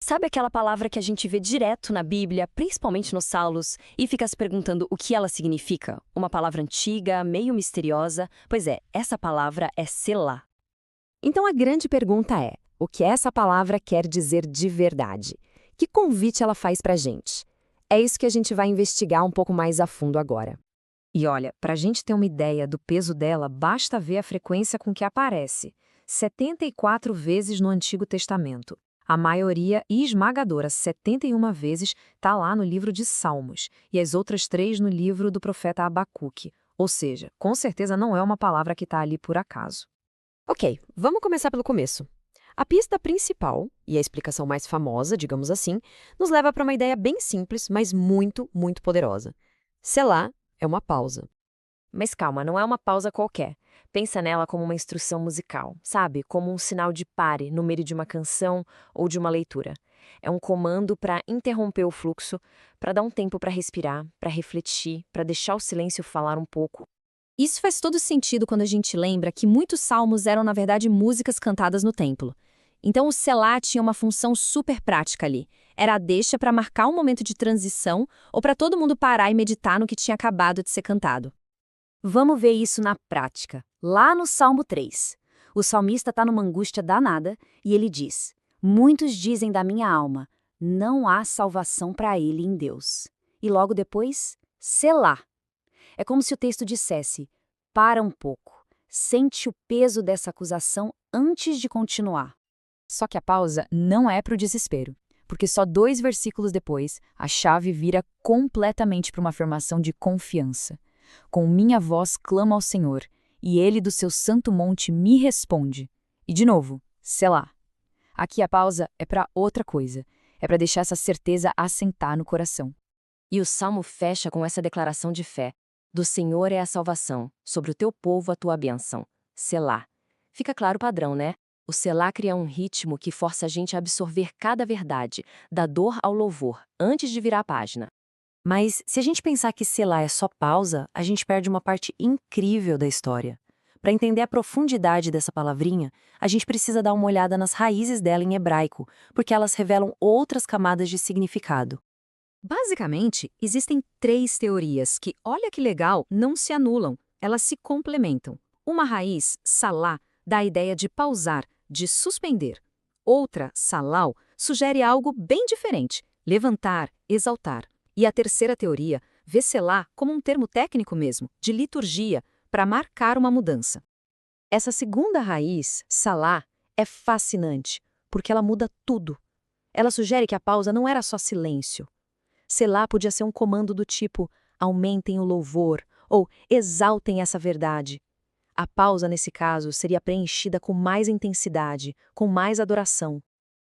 Sabe aquela palavra que a gente vê direto na Bíblia, principalmente nos Salmos, e fica se perguntando o que ela significa? Uma palavra antiga, meio misteriosa? Pois é, essa palavra é Selá. Então a grande pergunta é: o que essa palavra quer dizer de verdade? Que convite ela faz pra gente? É isso que a gente vai investigar um pouco mais a fundo agora. E olha, para a gente ter uma ideia do peso dela, basta ver a frequência com que aparece: 74 vezes no Antigo Testamento. A maioria esmagadora, 71 vezes, está lá no livro de Salmos, e as outras 3 no livro do profeta Abacuque. Ou seja, com certeza não é uma palavra que está ali por acaso. Ok, vamos começar pelo começo. A pista principal, e a explicação mais famosa, digamos assim, nos leva para uma ideia bem simples, mas muito, muito poderosa. Selá é uma pausa. Mas calma, não é uma pausa qualquer. Pensa nela como uma instrução musical, sabe? Como um sinal de pare no meio de uma canção ou de uma leitura. É um comando para interromper o fluxo, para dar um tempo para respirar, para refletir, para deixar o silêncio falar um pouco. Isso faz todo sentido quando a gente lembra que muitos salmos eram, na verdade, músicas cantadas no templo. Então o selá tinha uma função super prática ali. Era a deixa para marcar um momento de transição ou para todo mundo parar e meditar no que tinha acabado de ser cantado. Vamos ver isso na prática, lá no Salmo 3. O salmista está numa angústia danada e ele diz: Muitos dizem da minha alma, não há salvação para ele em Deus. E logo depois, selá. É como se o texto dissesse: para um pouco, sente o peso dessa acusação antes de continuar. Só que a pausa não é para o desespero, porque só 2 versículos depois, a chave vira completamente para uma afirmação de confiança. Com minha voz clamo ao Senhor, e ele do seu santo monte me responde. E de novo, selá. Aqui a pausa é para outra coisa, é para deixar essa certeza assentar no coração. E o salmo fecha com essa declaração de fé: do Senhor é a salvação, sobre o teu povo a tua bênção. Selá. Fica claro o padrão, né? O selá cria um ritmo que força a gente a absorver cada verdade, da dor ao louvor, antes de virar a página. Mas se a gente pensar que selá é só pausa, a gente perde uma parte incrível da história. Para entender a profundidade dessa palavrinha, a gente precisa dar uma olhada nas raízes dela em hebraico, porque elas revelam outras camadas de significado. Basicamente, existem 3 teorias que, olha que legal, não se anulam, elas se complementam. Uma raiz, salá, dá a ideia de pausar, de suspender. Outra, salau, sugere algo bem diferente, levantar, exaltar. E a terceira teoria vê selá como um termo técnico mesmo, de liturgia, para marcar uma mudança. Essa segunda raiz, salá, é fascinante, porque ela muda tudo. Ela sugere que a pausa não era só silêncio. Selá podia ser um comando do tipo: aumentem o louvor ou exaltem essa verdade. A pausa, nesse caso, seria preenchida com mais intensidade, com mais adoração.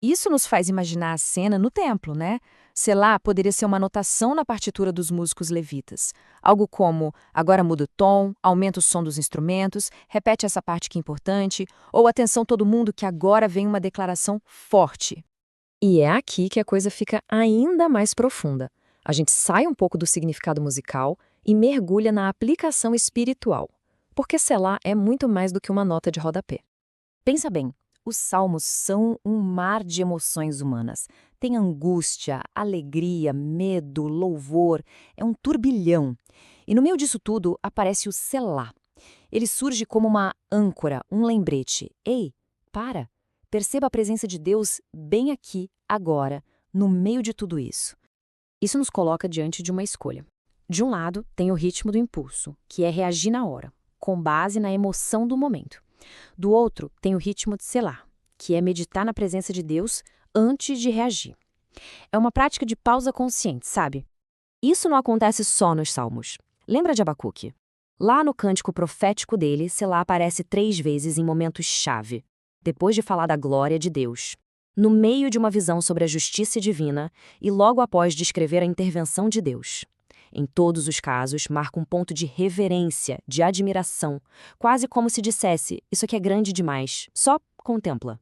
Isso nos faz imaginar a cena no templo, né? Selá poderia ser uma anotação na partitura dos músicos levitas. Algo como: agora muda o tom, aumenta o som dos instrumentos, repete essa parte que é importante, ou atenção todo mundo que agora vem uma declaração forte. E é aqui que a coisa fica ainda mais profunda. A gente sai um pouco do significado musical e mergulha na aplicação espiritual. Porque selá é muito mais do que uma nota de rodapé. Pensa bem, os salmos são um mar de emoções humanas. Tem angústia, alegria, medo, louvor. É um turbilhão. E no meio disso tudo aparece o selá. Ele surge como uma âncora, um lembrete. Ei, para! Perceba a presença de Deus bem aqui, agora, no meio de tudo isso. Isso nos coloca diante de uma escolha. De um lado, tem o ritmo do impulso, que é reagir na hora, com base na emoção do momento. Do outro, tem o ritmo de selá, que é meditar na presença de Deus antes de reagir. É uma prática de pausa consciente, sabe? Isso não acontece só nos Salmos. Lembra de Abacuque? Lá no cântico profético dele, selá aparece 3 vezes em momentos-chave, depois de falar da glória de Deus, no meio de uma visão sobre a justiça divina e logo após descrever a intervenção de Deus. Em todos os casos, marca um ponto de reverência, de admiração, quase como se dissesse: isso aqui é grande demais, só contempla.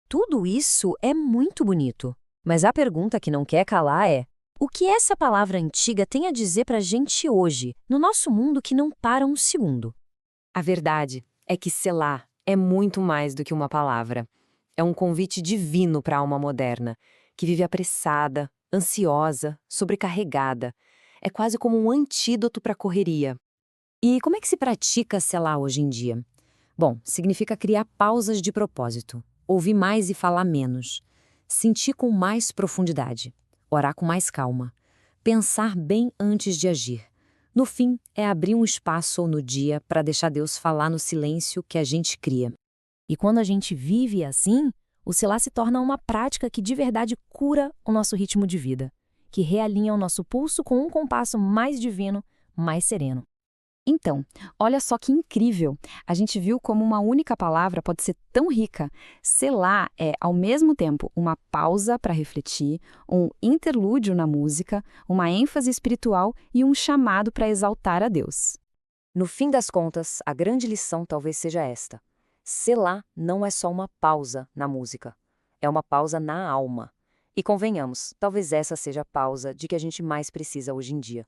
Tudo isso é muito bonito, mas a pergunta que não quer calar é: o que essa palavra antiga tem a dizer pra gente hoje, no nosso mundo que não para um segundo? A verdade é que selá é muito mais do que uma palavra. É um convite divino para a alma moderna, que vive apressada, ansiosa, sobrecarregada. É quase como um antídoto para a correria. E como é que se pratica selar hoje em dia? Bom, significa criar pausas de propósito, ouvir mais e falar menos, sentir com mais profundidade, orar com mais calma, pensar bem antes de agir. No fim, é abrir um espaço no dia para deixar Deus falar no silêncio que a gente cria. E quando a gente vive assim, o selar se torna uma prática que de verdade cura o nosso ritmo de vida, que realinha o nosso pulso com um compasso mais divino, mais sereno. Então, olha só que incrível! A gente viu como uma única palavra pode ser tão rica. Selar é, ao mesmo tempo, uma pausa para refletir, um interlúdio na música, uma ênfase espiritual e um chamado para exaltar a Deus. No fim das contas, a grande lição talvez seja esta: selar não é só uma pausa na música, é uma pausa na alma. E convenhamos, talvez essa seja a pausa de que a gente mais precisa hoje em dia.